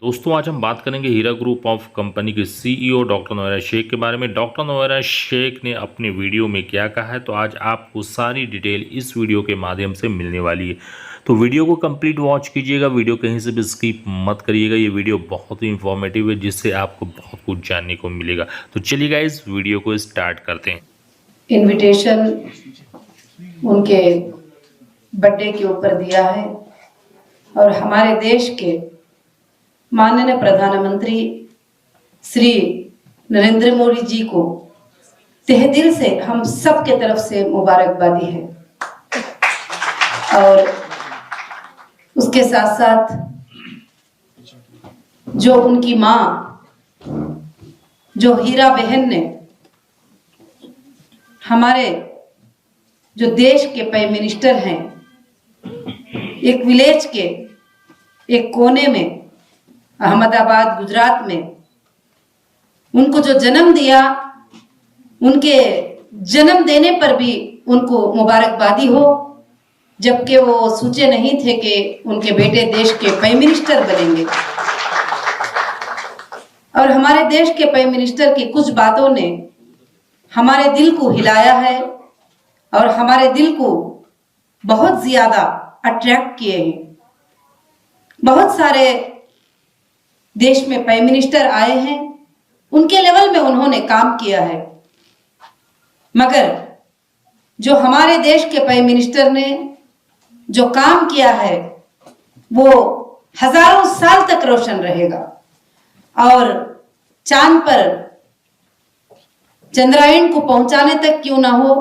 दोस्तों आज हम बात करेंगे हीरा ग्रुप ऑफ कंपनी के सीईओ डॉक्टर नोएरा शेख के बारे में। डॉक्टर नोएरा शेख ने अपने वीडियो में क्या कहा है, तो आज आपको सारी डिटेल इस वीडियो के माध्यम से मिलने वाली है। तो वीडियो को कंप्लीट वॉच कीजिएगा, वीडियो कहीं से भी स्किप मत करिएगा। ये वीडियो बहुत ही इंफॉर्मेटिव है, जिससे आपको बहुत कुछ जानने को मिलेगा। तो चलिएगा इस वीडियो को स्टार्ट करते हैं। इनविटेशन उनके बर्थडे के ऊपर दिया है और हमारे देश के माननीय प्रधानमंत्री श्री नरेंद्र मोदी जी को तहे दिल से हम सब के तरफ से मुबारकबादी है। और उसके साथ साथ जो उनकी माँ जो हीरा बहन ने हमारे जो देश के प्राइम मिनिस्टर हैं, एक विलेज के एक कोने में अहमदाबाद गुजरात में उनको जो जन्म दिया, उनके जन्म देने पर भी उनको मुबारकबादी हो, जबकि वो सोचे नहीं थे कि उनके बेटे देश के प्राइम मिनिस्टर बनेंगे। और हमारे देश के प्राइम मिनिस्टर की कुछ बातों ने हमारे दिल को हिलाया है और हमारे दिल को बहुत ज्यादा अट्रैक्ट किए हैं। बहुत सारे देश में प्राइम मिनिस्टर आए हैं, उनके लेवल में उन्होंने काम किया है, मगर जो हमारे देश के प्राइम मिनिस्टर ने जो काम किया है वो हजारों साल तक रोशन रहेगा। और चांद पर चंद्रायन को पहुंचाने तक क्यों ना हो,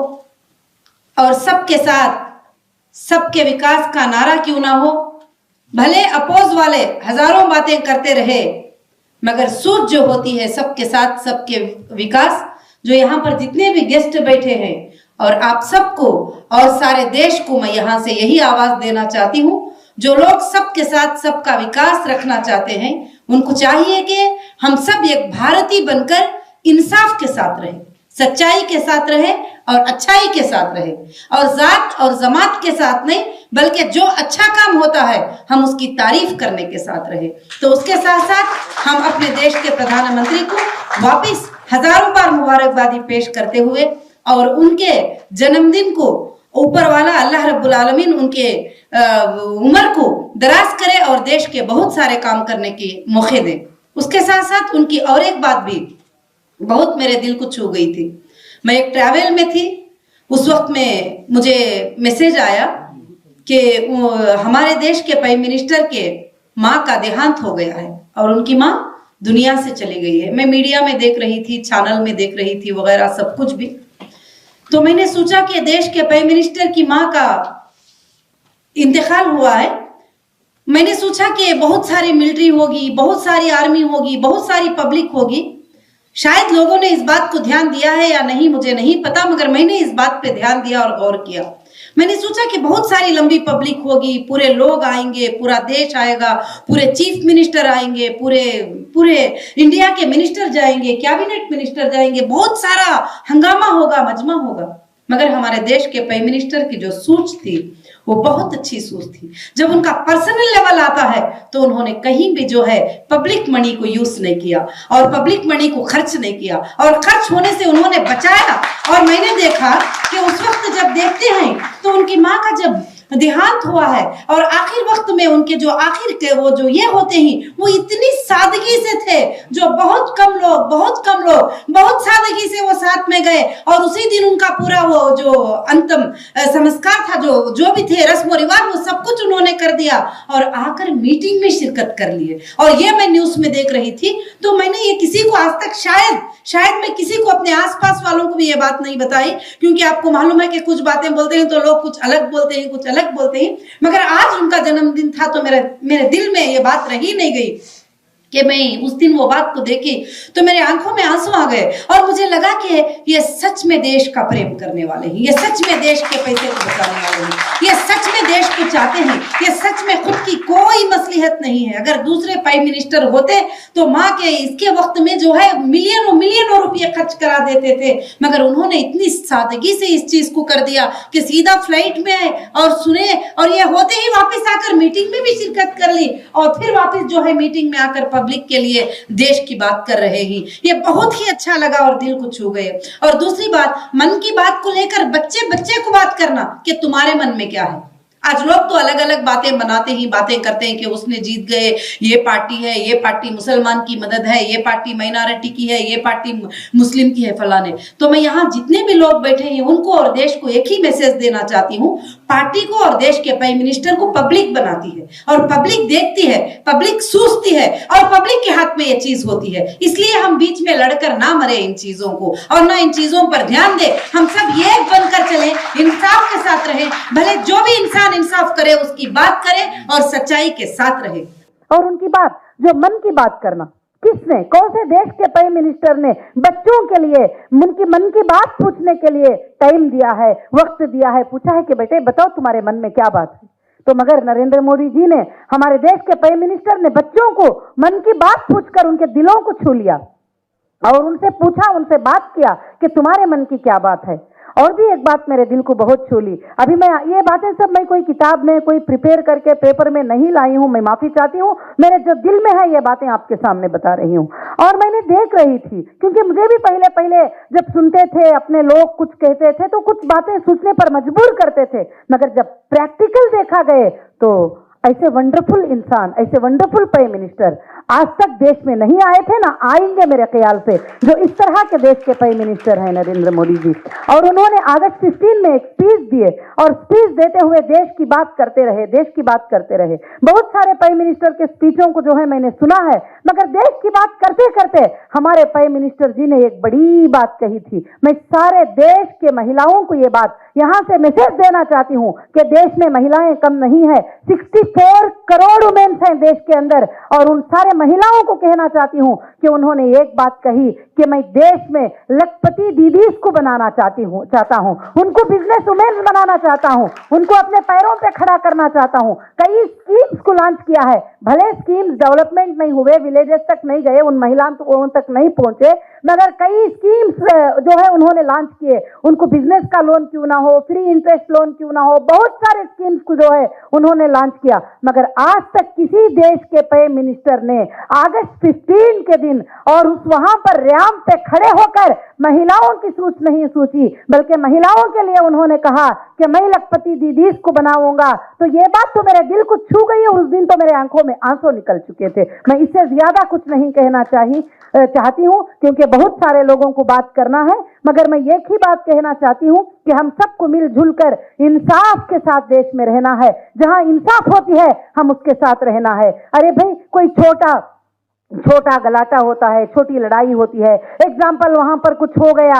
और सबके साथ सबके विकास का नारा क्यों ना हो, भले अपोज वाले हजारों बातें करते रहे, मगर सोच जो होती है सबके साथ सबके विकास, जो यहाँ पर जितने भी गेस्ट बैठे हैं और आप सबको और सारे देश को मैं यहाँ से यही आवाज देना चाहती हूँ, जो लोग सबके साथ सबका विकास रखना चाहते हैं, उनको चाहिए कि हम सब एक भारतीय बनकर इंसाफ के साथ रहें, सच्चाई के साथ रहे और अच्छाई के साथ रहे, और जात और जमात के साथ नहीं, बल्कि जो अच्छा काम होता है हम उसकी तारीफ करने के साथ रहे। तो उसके साथ साथ हम अपने देश के प्रधानमंत्री को वापस हजारों बार मुबारकबादी पेश करते हुए और उनके जन्मदिन को ऊपर वाला अल्लाह रब्बुल आलमीन उनके उम्र को दराज करे और देश के बहुत सारे काम करने के मौके दे। उसके साथ साथ उनकी और एक बात भी बहुत मेरे दिल को छू गई थी। मैं एक ट्रैवल में थी, उस वक्त में मुझे मैसेज आया कि हमारे देश के प्राइम मिनिस्टर के माँ का देहांत हो गया है और उनकी माँ दुनिया से चली गई है। मैं मीडिया में देख रही थी, चैनल में देख रही थी वगैरह सब कुछ भी। तो मैंने सोचा कि देश के प्राइम मिनिस्टर की माँ का इंतकाल हुआ है। मैंने सोचा कि बहुत सारी मिलिट्री होगी, बहुत सारी आर्मी होगी, बहुत सारी पब्लिक होगी, शायद लोगों ने इस बात को ध्यान दिया है या नहीं मुझे नहीं पता, मगर मैंने इस बात पे ध्यान दिया और गौर किया। मैंने सोचा कि बहुत सारी लंबी पब्लिक होगी, पूरे लोग आएंगे, पूरा देश आएगा, पूरे चीफ मिनिस्टर आएंगे, पूरे इंडिया के मिनिस्टर जाएंगे, कैबिनेट मिनिस्टर जाएंगे, बहुत सारा हंगामा होगा, मजमा होगा। मगर हमारे देश के प्राइम मिनिस्टर की जो सोच थी वो बहुत अच्छी सोच थी। जब उनका पर्सनल लेवल आता है तो उन्होंने कहीं भी जो है पब्लिक मनी को यूज नहीं किया और पब्लिक मनी को खर्च नहीं किया, और खर्च होने से उन्होंने बचाया। और मैंने देखा कि उस वक्त जब देखते हैं तो उनकी माँ का जब देहांत हुआ है और आखिर वक्त में उनके जो आखिर के वो जो ये होते हैं वो इतनी सादगी से थे, जो बहुत कम लोग बहुत सादगी से वो साथ में गए और उसी दिन उनका पूरा वो जो अंतिम संस्कार था, जो भी थे रस्म रिवाज, वो सब कुछ उन्होंने कर दिया और आकर मीटिंग में शिरकत कर लिए। और ये मैं न्यूज में देख रही थी, तो मैंने ये किसी को आज तक शायद मैं किसी को अपने आसपास वालों को भी ये बात नहीं बताई, क्योंकि आपको मालूम है कि कुछ बातें बोलते हैं तो लोग कुछ अलग बोलते हैं, कुछ अलग बोलते हैं। मगर आज उनका जन्मदिन था तो मेरे दिल में ये बात रही नहीं गई कि मैं उस दिन वो बात को देखी तो मेरे आंखों में आंसू आ गए और मुझे लगा कि ये सच में देश का प्रेम करने वाले हैं, ये सच में देश के पैसे को बचाने वाले हैं, ये सच में देश को चाहते हैं, ये सच में खुद की कोई मसलिहत नहीं है। अगर दूसरे प्राइम मिनिस्टर होते तो माँ के इसके वक्त में जो है मिलियनों मिलियनों रुपये खर्च करा देते थे, मगर उन्होंने इतनी सादगी से इस चीज को कर दिया कि सीधा फ्लाइट में आए और सुने और ये होते ही वापस आकर मीटिंग में भी शिरकत कर ली और फिर वापस जो है मीटिंग में आकर पब्लिक के लिए देश की बात कर रहे हैं। ये बहुत ही अच्छा लगा और दिल को छू गए। और दूसरी बात, मन की बात को लेकर बच्चे बच्चे को बात करना कि तुम्हारे मन में क्या है। आज लोग तो अलग अलग बातें बनाते ही बातें करते हैं कि उसने जीत गए, ये पार्टी है, ये पार्टी मुसलमान की मदद है, ये पार्टी माइनॉरिटी की है, ये पार्टी मुस्लिम की है, फलाने। तो मैं यहाँ जितने भी लोग बैठे हैं उनको और देश को एक ही मैसेज देना चाहती हूँ, पार्टी को और देश के प्राइम मिनिस्टर को पब्लिक बनाती है और पब्लिक देखती है, पब्लिक सूझती है और पब्लिक के हाथ में ये चीज होती है। इसलिए हम बीच में लड़कर ना मरे इन चीजों को और ना इन चीजों पर ध्यान दे। हम सब ये बनकर चले, इंसाफ के साथ रहे, भले जो भी इंसान इंसाफ करे उसकी बात करे और सच्चाई के साथ रहे। और उनकी बात जो मन की बात करना, किसने, कौन से देश के प्राइम मिनिस्टर ने बच्चों के लिए उनकी मन की बात पूछने के लिए टाइम दिया है, वक्त दिया है, पूछा है कि बेटे बताओ तुम्हारे मन में क्या बात है। तो मगर नरेंद्र मोदी जी ने, हमारे देश के प्राइम मिनिस्टर ने बच्चों को मन की बात पूछकर उनके दिलों को छू लिया और उनसे पूछा, उनसे बात किया कि तुम्हारे मन की क्या बात है। और भी एक बात मेरे दिल को बहुत छू ली। अभी मैं ये बातें सब मैं कोई किताब में कोई प्रिपेयर करके पेपर में नहीं लाई हूं, मैं माफी चाहती हूं। मेरे जो दिल में है ये बातें आपके सामने बता रही हूं। और मैंने देख रही थी, क्योंकि मुझे भी पहले पहले जब सुनते थे अपने लोग कुछ कहते थे तो कुछ बातें सोचने पर मजबूर करते थे, मगर जब प्रैक्टिकल देखा गए तो ऐसे वंडरफुल इंसान, ऐसे वंडरफुल प्राइम मिनिस्टर आज तक देश में नहीं आए थे, ना आएंगे मेरे ख्याल से, जो इस तरह के देश के प्राइम मिनिस्टर हैं नरेंद्र मोदी जी। और उन्होंने अगस्त 15 में एक स्पीच दिए और स्पीच देते हुए देश की बात करते रहे, देश की बात करते रहे। बहुत सारे प्राइम मिनिस्टर के स्पीचों को जो है मैंने सुना है, मगर देश की बात करते करते हमारे प्राइम मिनिस्टर जी ने एक बड़ी बात कही थी। मैं सारे देश के महिलाओं को ये बात यहां से मैसेज देना चाहती हूं कि देश में महिलाएं कम नहीं है, 64 करोड़ वुमेन्स हैं देश के अंदर। और उन सारे महिलाओं को कहना चाहती हूं कि उन्होंने एक बात कही कि मैं देश में लखपति दीदीज को बनाना चाहता हूं, उनको बिजनेस वुमेन बनाना चाहता हूं, उनको अपने पैरों पे खड़ा करना चाहता हूं। कई स्कीम्स को लॉन्च किया है, भले स्कीम्स डेवलपमेंट नहीं हुए, विलेजेस तक नहीं गए, उन महिलाओं तक नहीं पहुंचे, मगर कई स्कीम्स जो है उन्होंने लॉन्च किए। उनको बिजनेस का लोन क्यों ना हो, फ्री इंटरेस्ट लोन क्यों ना हो, बहुत सारे स्कीम्स को जो है उन्होंने लॉन्च किया। मगर आज तक किसी देश के प्राइम मिनिस्टर ने अगस्त 15 के दिन और उस वहां पर रैंप पे खड़े होकर महिलाओं की सोच नहीं सोची, बल्कि महिलाओं के लिए उन्होंने कहा कि मैं लखपति दीदीज को बनाऊंगा। तो ये बात तो मेरे दिल को छू गई है। उस दिन तो मेरे आंखों में आंसू निकल चुके थे। मैं इससे ज्यादा कुछ नहीं कहना चाहती हूं, क्योंकि बहुत सारे लोगों को बात करना है, मगर मैं एक ही बात कहना चाहती हूं कि हम सबको मिलजुल कर इंसाफ के साथ देश में रहना है। जहां इंसाफ होती है हम उसके साथ रहना है। अरे भाई, कोई छोटा गलाटा होता है, छोटी लड़ाई होती है, एग्जाम्पल वहां पर कुछ हो गया,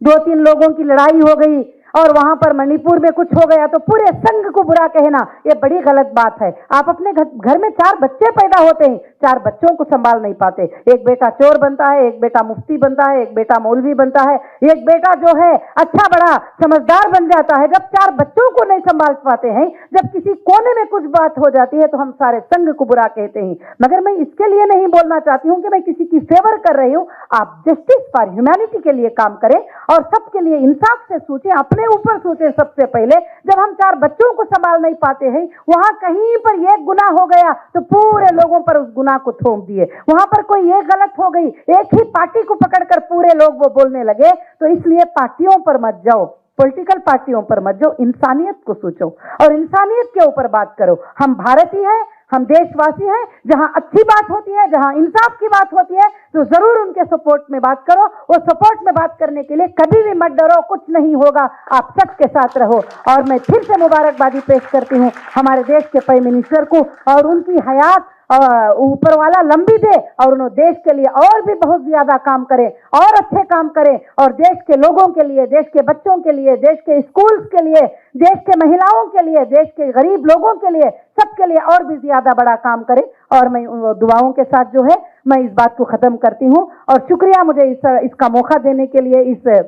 2-3 लोगों की लड़ाई हो गई और वहां पर मणिपुर में कुछ हो गया तो पूरे संघ को बुरा कहना, ये बड़ी गलत बात है। आप अपने घर में 4 बच्चे पैदा होते हैं, 4 बच्चों को संभाल नहीं पाते। एक बेटा चोर बनता है, एक बेटा मुफ्ती बनता है, एक बेटा मौलवी बनता है, एक बेटा जो है अच्छा बड़ा समझदार बन जाता है। जब 4 बच्चों को नहीं संभाल पाते हैं, जब किसी कोने में कुछ बात हो जाती है तो हम सारे संघ को बुरा कहते हैं। मगर मैं इसके लिए नहीं बोलना चाहती हूं कि मैं किसी की फेवर कर रही हूं। आप जस्टिस फॉर ह्यूमैनिटी के लिए काम करें और सबके लिए इंसाफ से सोचें, अपने ऊपर सोचें। सबसे पहले जब हम 4 बच्चों को संभाल नहीं पाते हैं, वहां कहीं पर एक गुनाह हो गया तो पूरे लोगों पर उस गुनाह को थोप दिए। वहां पर कोई एक गलत हो गई, एक ही पार्टी को पकड़कर पूरे लोग वो बोलने लगे। तो इसलिए पार्टियों पर मत जाओ, पॉलिटिकल पार्टियों पर मत जाओ, इंसानियत को सोचो और इंसानियत के ऊपर बात करो। हम भारतीय हैं, हम देशवासी हैं। जहां अच्छी बात होती है, जहां इंसाफ की बात होती है, तो जरूर उनके सपोर्ट में बात करो। वो सपोर्ट में बात करने के लिए कभी भी मत डरो, कुछ नहीं होगा, आप सबके साथ रहो। और मैं फिर से मुबारकबादी पेश करती हूं हमारे देश के प्राइम मिनिस्टर को और उनकी हयात ऊपर वाला लंबी दे और उन्होंने देश के लिए और भी बहुत ज्यादा काम करें और अच्छे काम करें और देश के लोगों के लिए, देश के बच्चों के लिए, देश के स्कूल्स के लिए, देश के महिलाओं के लिए, देश के गरीब लोगों के लिए, सबके लिए और भी ज्यादा बड़ा काम करें। और मैं दुआओं के साथ जो है मैं इस बात को खत्म करती हूँ और शुक्रिया मुझे इसका मौका देने के लिए, इस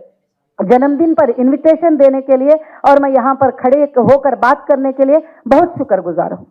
जन्मदिन पर इनविटेशन देने के लिए और मैं यहाँ पर खड़े होकर बात करने के लिए बहुत शुक्रगुजार हूँ।